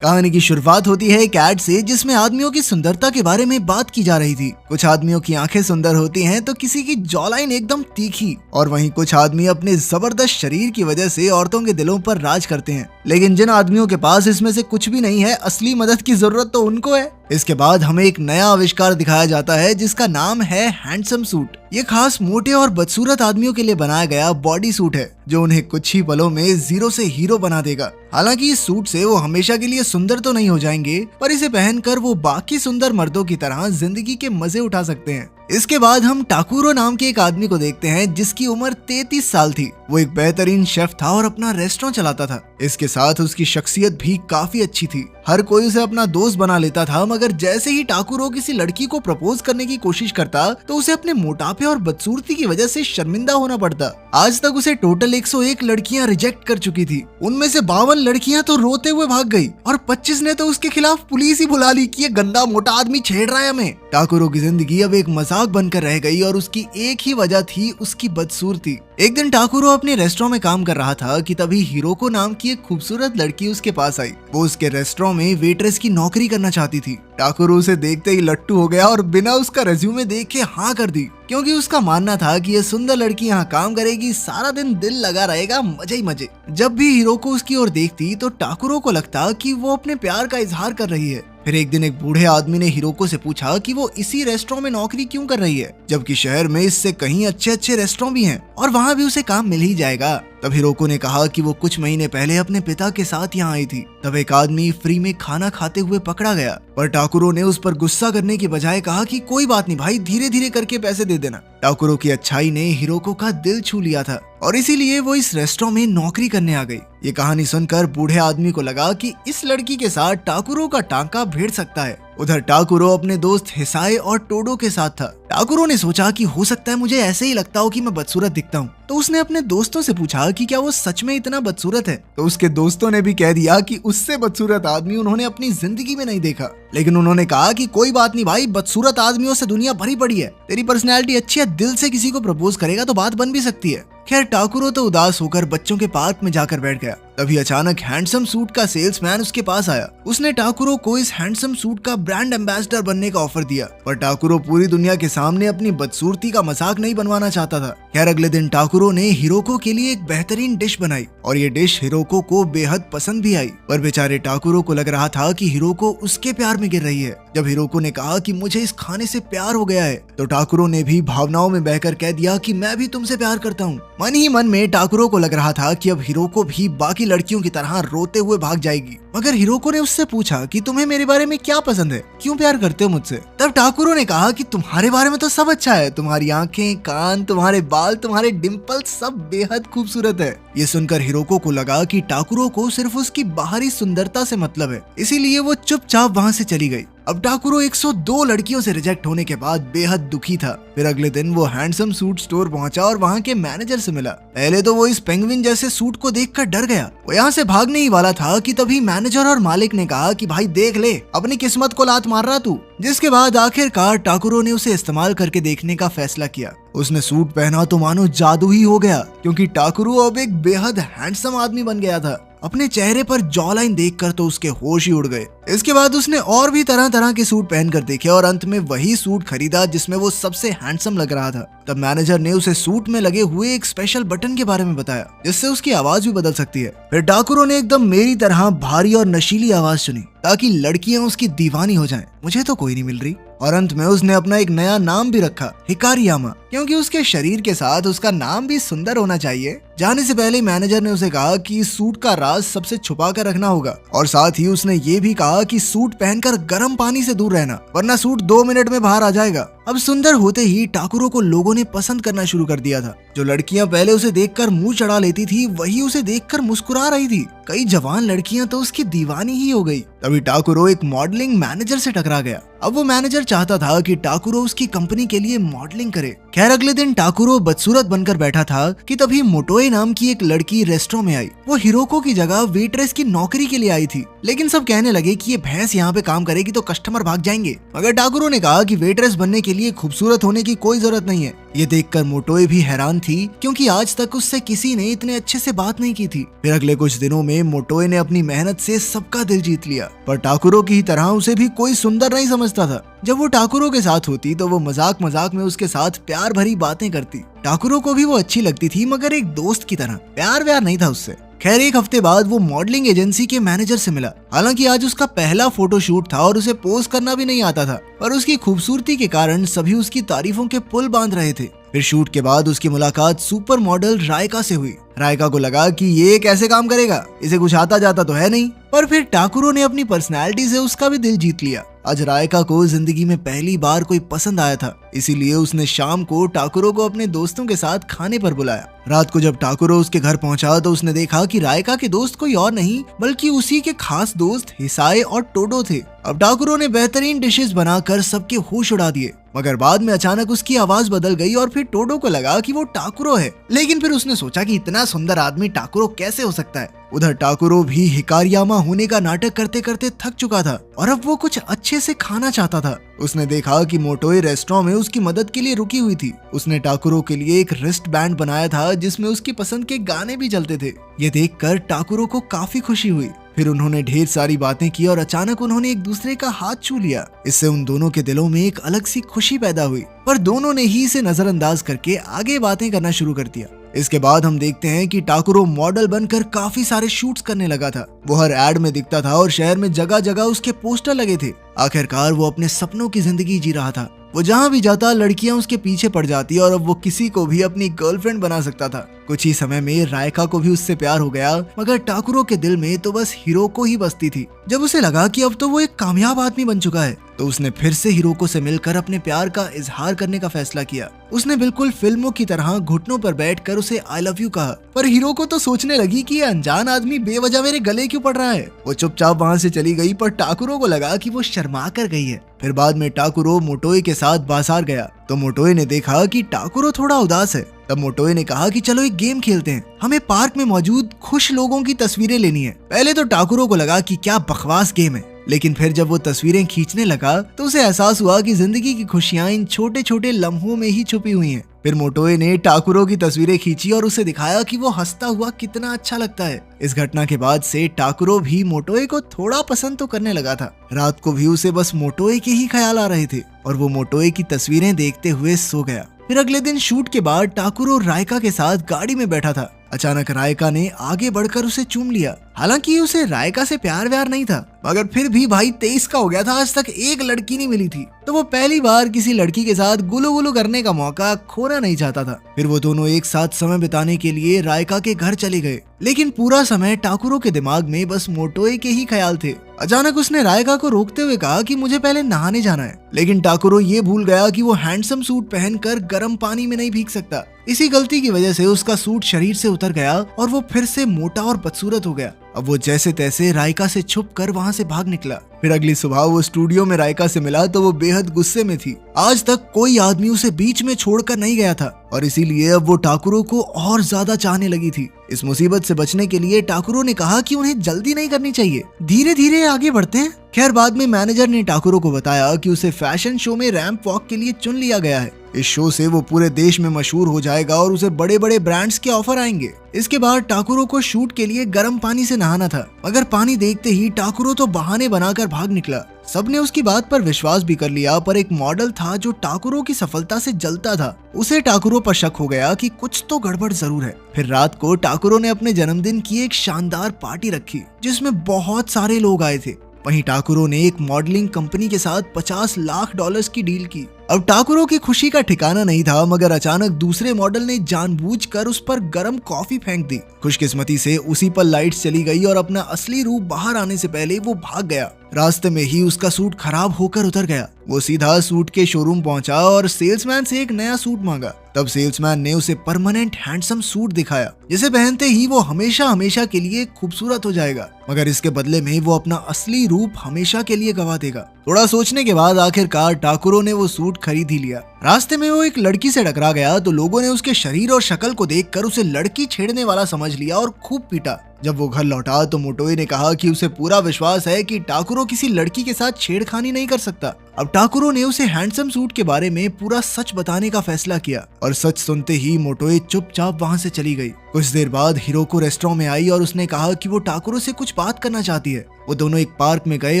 कहानी की शुरुआत होती है एक ऐड से जिसमें आदमियों की सुंदरता के बारे में बात की जा रही थी। कुछ आदमियों की आंखें सुंदर होती हैं तो किसी की जॉलाइन एकदम तीखी, और वहीं कुछ आदमी अपने जबरदस्त शरीर की वजह से औरतों के दिलों पर राज करते हैं। लेकिन जिन आदमियों के पास इसमें से कुछ भी नहीं है, असली मदद की जरूरत तो उनको है। इसके बाद हमें एक नया आविष्कार दिखाया जाता है जिसका नाम है हैंडसम सूट। ये खास मोटे और बदसूरत आदमियों के लिए बनाया गया बॉडी सूट है जो उन्हें कुछ ही पलों में जीरो से हीरो बना देगा। हालांकि इस सूट से वो हमेशा के लिए सुंदर तो नहीं हो जाएंगे, पर इसे पहनकर वो बाकी सुंदर मर्दों की तरह जिंदगी के मजे उठा सकते हैं। इसके बाद हम टाकुरो नाम के एक आदमी को देखते हैं जिसकी उम्र 33 साल थी। वो एक बेहतरीन शेफ था और अपना रेस्टोरेंट चलाता था। इसके साथ उसकी शख्सियत भी काफी अच्छी थी। हर कोई उसे अपना दोस्त बना लेता था, मगर जैसे ही टाकुरो किसी लड़की को प्रपोज करने की कोशिश करता तो उसे अपने मोटापे और बदसूरती की वजह से शर्मिंदा होना पड़ता। आज तक उसे टोटल 101 लड़कियां रिजेक्ट कर चुकी थी। उनमें से 52 लड़कियां तो रोते हुए भाग गई और 25 ने तो उसके खिलाफ पुलिस ही बुला ली कि ये गंदा मोटा आदमी छेड़ रहा है हमें। टाकुरो की जिंदगी अब एक मजाक बनकर रह गई और उसकी एक ही वजह थी उसकी बदसूरती। एक दिन टाकुरो अपने रेस्टोरेंट में काम कर रहा था कि तभी हिरोको नाम की एक खूबसूरत लड़की उसके पास आई। वो उसके रेस्टोरेंट में वेट्रेस की नौकरी करना चाहती थी। टाकुरो उसे देखते ही लट्टू हो गया और बिना उसका रेज्यूमे देख के हाँ कर दी, क्योंकि उसका मानना था कि ये सुंदर लड़की यहाँ काम करेगी, सारा दिन दिल लगा रहेगा, मजे ही मजे। जब भी हिरोको उसकी ओर देखती तो टाकुरो को लगता कि वो अपने प्यार का इजहार कर रही है। फिर एक दिन एक बूढ़े आदमी ने हिरोको से पूछा कि वो इसी रेस्टोरेंट में नौकरी क्यों कर रही है, जबकि शहर में इससे कहीं अच्छे अच्छे रेस्टोरेंट भी हैं और वहाँ भी उसे काम मिल ही जाएगा। तब हिरोको ने कहा कि वो कुछ महीने पहले अपने पिता के साथ यहाँ आई थी। तब एक आदमी फ्री में खाना खाते हुए पकड़ा गया, पर टाकुरो ने उस पर गुस्सा करने के बजाय कहा कि कोई बात नहीं भाई, धीरे धीरे करके पैसे दे देना। टाकुरो की अच्छाई ने हिरोको का दिल छू लिया था और इसीलिए वो इस रेस्टोरेंट में नौकरी करने आ गई। ये कहानी सुनकर बूढ़े आदमी को लगा कि इस लड़की के साथ टाकुरो का टांका भिड़ सकता है। उधर टाकुरो अपने दोस्त हिसाए और टोडो के साथ था। टाकुरो ने सोचा कि हो सकता है मुझे ऐसे ही लगता हो कि मैं बदसूरत दिखता हूँ, तो उसने अपने दोस्तों से पूछा कि क्या वो सच में इतना बदसूरत है। तो उसके दोस्तों ने भी कह दिया कि उससे बदसूरत आदमी उन्होंने अपनी जिंदगी में नहीं देखा। लेकिन उन्होंने कहा कि कोई बात नहीं भाई, बदसूरत आदमियों से दुनिया भरी पड़ी है, तेरी पर्सनैलिटी अच्छी है, दिल से किसी को प्रपोज करेगा तो बात बन भी सकती है। खैर टाकुरो तो उदास होकर बच्चों के पार्क में जाकर बैठ गया। तभी अचानक हैंडसम सूट का सेल्समैन उसके पास आया। उसने टाकुरो को इस हैंडसम सूट का ब्रांड एम्बेसडर बनने का ऑफर दिया, पर टाकुरो पूरी दुनिया के सामने अपनी बदसूरती का मजाक नहीं बनवाना चाहता था। खैर अगले दिन टाकुरो ने हिरोको के लिए एक बेहतरीन डिश बनाई और ये डिश हिरोको को बेहद पसंद भी आई, पर बेचारे टाकुरो को लग रहा था कि हिरोको उसके प्यार में गिर रही है। जब हिरोको ने कहा कि मुझे इस खाने से प्यार हो गया है, तो टाकुरो ने भी भावनाओं में बहकर कह दिया कि मैं भी तुमसे प्यार करता हूँ। मन ही मन में टाकुरो को लग रहा था कि अब हिरोको भी बाकी लड़कियों की तरह रोते हुए भाग जाएगी। मगर हिरोको ने उससे पूछा कि तुम्हें मेरे बारे में क्या पसंद है, क्यों प्यार करते हो मुझसे। तब टाकुरो ने कहा कि तुम्हारे बारे में तो सब अच्छा है, तुम्हारी आंखें, कान, तुम्हारे बाल, तुम्हारे डिम्पल सब बेहद खूबसूरत है। ये सुनकर हिरोको को लगा कि टाकुरो को सिर्फ उसकी बाहरी सुंदरता से मतलब है, इसीलिए वो चुपचाप वहाँ से चली गई। अब टाकुरो 102 लड़कियों से रिजेक्ट होने के बाद बेहद दुखी था। फिर अगले दिन वो हैंडसम सूट स्टोर पहुंचा और वहाँ के मैनेजर से मिला। पहले तो वो इस पेंगुइन जैसे सूट को देखकर डर गया। वो यहाँ से भागने ही वाला था कि तभी मैनेजर और मालिक ने कहा कि भाई देख ले, अपनी किस्मत को लात मार रहा तू। जिसके बाद आखिरकार टाकुरो ने उसे इस्तेमाल करके देखने का फैसला किया। उसने सूट पहना तो मानो जादू ही हो गया, क्योंकि टाकुरो अब एक बेहद हैंडसम आदमी बन गया था। अपने चेहरे पर जॉ लाइन देखकर तो उसके होश ही उड़ गए। इसके बाद उसने और भी तरह तरह के सूट पहनकर देखे और अंत में वही सूट खरीदा जिसमें वो सबसे हैंडसम लग रहा था। तब मैनेजर ने उसे सूट में लगे हुए एक स्पेशल बटन के बारे में बताया जिससे उसकी आवाज भी बदल सकती है। फिर टाकुरो ने एकदम मेरी तरह भारी और नशीली आवाज चुनी ताकि लड़कियां उसकी दीवानी हो जाएं। मुझे तो कोई नहीं मिल रही। और अंत में उसने अपना एक नया नाम भी रखा, हिकारियामा, क्योंकि उसके शरीर के साथ उसका नाम भी सुंदर होना चाहिए। जाने से पहले मैनेजर ने उसे कहा कि इस सूट का राज सबसे छुपा कर रखना होगा और साथ ही उसने ये भी कहा कि सूट पहनकर गर्म पानी से दूर रहना, वरना सूट 2 मिनट में बाहर आ जाएगा। अब सुंदर होते ही टाकुरो को लोगों ने पसंद करना शुरू कर दिया था। जो लड़कियां पहले उसे देखकर मुंह चढ़ा लेती थी, वही उसे देखकर मुस्कुरा रही थी। कई जवान लड़कियां तो उसकी दीवानी ही हो गई। तभी टाकुरो एक मॉडलिंग मैनेजर से टकरा गया। अब वो मैनेजर चाहता था कि टाकुरो उसकी कंपनी के लिए मॉडलिंग करे। खैर अगले दिन टाकुरो बदसूरत बनकर बैठा था कि तभी मोटोए नाम की एक लड़की रेस्टोरेंट में आई। वो हिरोको की जगह वेट्रेस की नौकरी के लिए आई थी, लेकिन सब कहने लगे कि ये भैंस यहाँ पे काम करेगी तो कस्टमर भाग जाएंगे। मगर टाकुरो ने कहा कि वेट्रेस बनने के लिए खूबसूरत होने की कोई जरूरत नहीं है। ये देखकर मोटोए भी हैरान थी, क्योंकि आज तक उससे किसी ने इतने अच्छे से बात नहीं की थी। फिर अगले कुछ दिनों में मोटोए ने अपनी मेहनत से सबका दिल जीत लिया, पर टाकुरो की तरह उसे भी कोई सुंदर नहीं समझता था। जब वो टाकुरो के साथ होती तो वो मजाक मजाक में उसके साथ प्यार भरी बातें करती। टाकुरो को भी वो अच्छी लगती थी, मगर एक दोस्त की तरह, प्यार व्यार नहीं था उससे। खैर, एक हफ्ते बाद वो मॉडलिंग एजेंसी के मैनेजर से मिला। हालांकि आज उसका पहला फोटोशूट था और उसे पोज करना भी नहीं आता था, पर उसकी खूबसूरती के कारण सभी उसकी तारीफों के पुल बांध रहे थे। फिर शूट के बाद उसकी मुलाकात सुपर मॉडल रायका से हुई। रायका को लगा कि ये कैसे काम करेगा, इसे कुछ आता जाता तो है नहीं। पर फिर टाकुरो ने अपनी पर्सनैलिटी से उसका भी दिल जीत लिया। आज रायका को जिंदगी में पहली बार कोई पसंद आया था, इसीलिए उसने शाम को टाकुरो को अपने दोस्तों के साथ खाने पर बुलाया। रात को जब टाकुरो उसके घर पहुंचा तो उसने देखा कि रायका के दोस्त कोई और नहीं बल्कि उसी के खास दोस्त हिसाए और टोडो थे। अब टाकुरो ने बेहतरीन डिशेस बनाकर सबके होश उड़ा दिए, मगर बाद में अचानक उसकी आवाज बदल गई और फिर टोडो को लगा कि वो टाकुरो है। लेकिन फिर उसने सोचा कि इतना सुंदर आदमी टाकुरो कैसे हो सकता है। उधर टाकुरो भी हिकारियामा होने का नाटक करते करते थक चुका था और अब वो कुछ अच्छे से खाना चाहता था। उसने देखा कि मोटोए रेस्टोरेंट में उसकी मदद के लिए रुकी हुई थी। उसने टाकुरो के लिए एक रिस्ट बैंड बनाया था जिसमें उसकी पसंद के गाने भी चलते थे। ये देखकर टाकुरो को काफी खुशी हुई। फिर उन्होंने ढेर सारी बातें की और अचानक उन्होंने एक दूसरे का हाथ छू लिया। इससे उन दोनों के दिलों में एक अलग सी खुशी पैदा हुई, पर दोनों ने ही इसे नजरअंदाज करके आगे बातें करना शुरू कर दिया। इसके बाद हम देखते हैं कि टाकुरो मॉडल बनकर काफी सारे शूट्स करने लगा था। वो हर एड में दिखता था और शहर में जगह जगह उसके पोस्टर लगे थे। आखिरकार वो अपने सपनों की जिंदगी जी रहा था। वो जहाँ भी जाता लड़कियां उसके पीछे पड़ जाती और अब वो किसी को भी अपनी गर्लफ्रेंड बना सकता था। कुछ ही समय में रायका को भी उससे प्यार हो गया, मगर टाकुरो के दिल में तो बस हिरोको ही बसती थी। जब उसे लगा कि अब तो वो एक कामयाब आदमी बन चुका है तो उसने फिर से हिरोको से मिलकर अपने प्यार का इजहार करने का फैसला किया। उसने बिल्कुल फिल्मों की तरह घुटनों पर बैठकर उसे आई लव यू कहा, पर हिरोको तो सोचने लगी कि ये अनजान आदमी बेवजह मेरे गले क्यों पड़ रहा है। वो चुपचाप वहाँ से चली गई, पर टाकुरो को लगा कि वो शर्मा कर गई है। फिर बाद में टाकुरो मोटोए के साथ बाजार गया तो मोटोए ने देखा कि टाकुरो थोड़ा उदास है। तब मोटोए ने कहा कि चलो एक गेम खेलते हैं, हमें पार्क में मौजूद खुश लोगों की तस्वीरें लेनी है। पहले तो टाकुरो को लगा कि क्या बकवास गेम है, लेकिन फिर जब वो तस्वीरें खींचने लगा तो उसे एहसास हुआ कि जिंदगी की खुशियां इन छोटे छोटे लम्हों में ही छुपी हुई हैं। फिर मोटोए ने टाकुरो की तस्वीरें खींची और उसे दिखाया कि वो हंसता हुआ कितना अच्छा लगता है। इस घटना के बाद से टाकुरो भी मोटोए को थोड़ा पसंद तो करने लगा था। रात को भी उसे बस मोटोए के ही ख्याल आ रहे थे और वो मोटोए की तस्वीरें देखते हुए सो गया। फिर अगले दिन शूट के बाद टाकुरो रायका के साथ गाड़ी में बैठा था। अचानक रायका ने आगे बढ़कर उसे चूम लिया। हालांकि उसे रायका से प्यार व्यार नहीं था, मगर फिर भी भाई 23 का हो गया था, आज तक एक लड़की नहीं मिली थी, तो वो पहली बार किसी लड़की के साथ गुलू गुलू करने का मौका खोना नहीं चाहता था। फिर वो दोनों एक साथ समय बिताने के लिए रायका के घर चले गए, लेकिन पूरा समय टाकुरो के दिमाग में बस मोटोए के ही ख्याल थे। अचानक उसने रायका को रोकते हुए कहा कि मुझे पहले नहाने जाना है, लेकिन टाकुरो ये भूल गया कि वो हैंडसम सूट पहनकर गर्म पानी में नहीं भीग सकता। इसी गलती की वजह से उसका सूट शरीर से उतर गया और वो फिर से मोटा और बदसूरत हो गया। अब वो जैसे तैसे रायका से छुप कर वहाँ से भाग निकला। फिर अगली सुबह वो स्टूडियो में रायका से मिला तो वो बेहद गुस्से में थी। आज तक कोई आदमी उसे बीच में छोड़कर नहीं गया था और इसीलिए अब वो टाकुरो को और ज्यादा चाहने लगी थी। इस मुसीबत से बचने के लिए टाकुरो ने कहा कि उन्हें जल्दी नहीं करनी चाहिए, धीरे धीरे आगे बढ़ते हैं। खैर, बाद में मैनेजर ने टाकुरो को बताया कि उसे फैशन शो में रैंप वॉक के लिए चुन लिया गया है। इस शो से वो पूरे देश में मशहूर हो जाएगा और उसे बड़े बड़े ब्रांड्स के ऑफर आएंगे। इसके बाद टाकुरो को शूट के लिए गर्म पानी से नहाना था, मगर पानी देखते ही टाकुरो तो बहाने बनाकर भाग निकला। सबने उसकी बात पर विश्वास भी कर लिया, पर एक मॉडल था जो टाकुरो की सफलता से जलता था। उसे टाकुरो पर शक हो गया कि कुछ तो गड़बड़ जरूर है। फिर रात को टाकुरो ने अपने जन्मदिन की एक शानदार पार्टी रखी जिसमें बहुत सारे लोग आए थे। वहीं टाकुरो ने एक मॉडलिंग कंपनी के साथ $50 लाख की डील की। अब टाकुरो की खुशी का ठिकाना नहीं था, मगर अचानक दूसरे मॉडल ने जानबूझकर उस पर गर्म कॉफी फेंक दी। खुशकिस्मती से उसी पर लाइट्स चली गई और अपना असली रूप बाहर आने से पहले वो भाग गया। रास्ते में ही उसका सूट खराब होकर उतर गया। वो सीधा सूट के शोरूम पहुंचा और सेल्समैन से एक नया सूट मांगा। तब सेल्समैन ने उसे परमानेंट हैंडसम सूट दिखाया जिसे पहनते ही वो हमेशा हमेशा के लिए खूबसूरत हो जाएगा, मगर इसके बदले में वो अपना असली रूप हमेशा के लिए गवा देगा। थोड़ा सोचने के बाद आखिरकार टाकुरो ने वो सूट खरीद ही लिया। रास्ते में वो एक लड़की से टकरा गया तो लोगों ने उसके शरीर और शक्ल को देखकर उसे लड़की छेड़ने वाला समझ लिया और खूब पीटा। जब वो घर लौटा तो मोटोए ने कहा कि उसे पूरा विश्वास है कि टाकुरो किसी लड़की के साथ छेड़खानी नहीं कर सकता। अब टाकुरो ने उसे हैंडसम सूट के बारे में पूरा सच बताने का फैसला किया और सच सुनते ही मोटोए चुपचाप वहां से चली गई। कुछ देर बाद हिरोको रेस्टोरेंट में आई और उसने कहा कि वो टाकुरो से कुछ बात करना चाहती है। वो दोनों एक पार्क में गए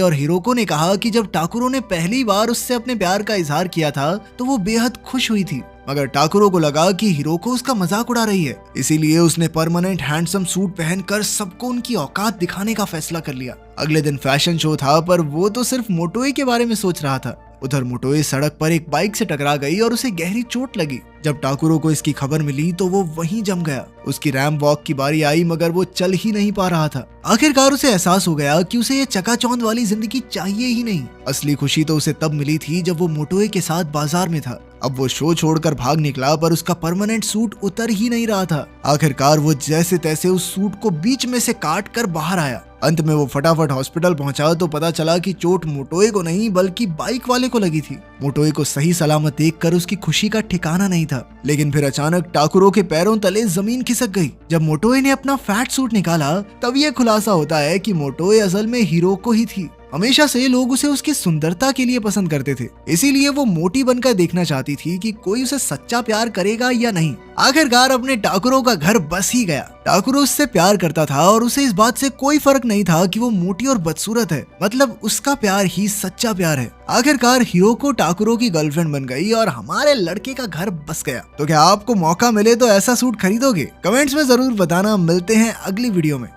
और हिरोको ने कहा कि जब टाकुरो ने पहली बार उससे अपने प्यार का इजहार किया था तो वो बेहद खुश हुई थी, मगर टाकुरो को लगा कि हिरोको उसका मजाक उड़ा रही है, इसीलिए उसने परमानेंट हैंडसम सूट पहनकर सबको उनकी औकात दिखाने का फैसला कर लिया। अगले दिन फैशन शो था पर वो तो सिर्फ मोटोए के बारे में सोच रहा था। उधर मोटोए सड़क पर एक बाइक से टकरा गई और उसे गहरी चोट लगी। जब टाकुरो को इसकी खबर मिली तो वो वहीं जम गया। उसकी रैंप वॉक की बारी आई मगर वो चल ही नहीं पा रहा था। आखिरकार उसे एहसास हो गया कि उसे ये चकाचौंध वाली जिंदगी चाहिए ही नहीं। असली खुशी तो उसे तब मिली थी जब वो मोटोए के साथ बाजार में था। अब वो शो छोड़कर भाग निकला पर उसका परमानेंट सूट उतर ही नहीं रहा था। आखिरकार वो जैसे तैसे उस सूट को बीच में से काट कर बाहर आया। अंत में वो फटाफट हॉस्पिटल पहुंचा तो पता चला कि चोट मोटोए को नहीं बल्कि बाइक वाले को लगी थी। मोटोए को सही सलामत देखकर उसकी खुशी का ठिकाना नहीं था, लेकिन फिर अचानक टाकुरो के पैरों तले जमीन खिसक गई। जब मोटोए ने अपना फैट सूट निकाला तब ये खुलासा होता है कि मोटोए असल में हिरोको ही थी। हमेशा से लोग उसे उसकी सुंदरता के लिए पसंद करते थे, इसीलिए वो मोटी बनकर देखना चाहती थी कि कोई उसे सच्चा प्यार करेगा या नहीं। आखिरकार अपने टाकुरो का घर बस ही गया। टाकुरो उससे प्यार करता था और उसे इस बात से कोई फर्क नहीं था कि वो मोटी और बदसूरत है, मतलब उसका प्यार ही सच्चा प्यार है। आखिरकार हिरोको टाकुरो की गर्लफ्रेंड बन गई और हमारे लड़के का घर बस गया। तो क्या आपको मौका मिले तो ऐसा सूट खरीदोगे? कमेंट्स में जरूर बताना। मिलते हैं अगली वीडियो में।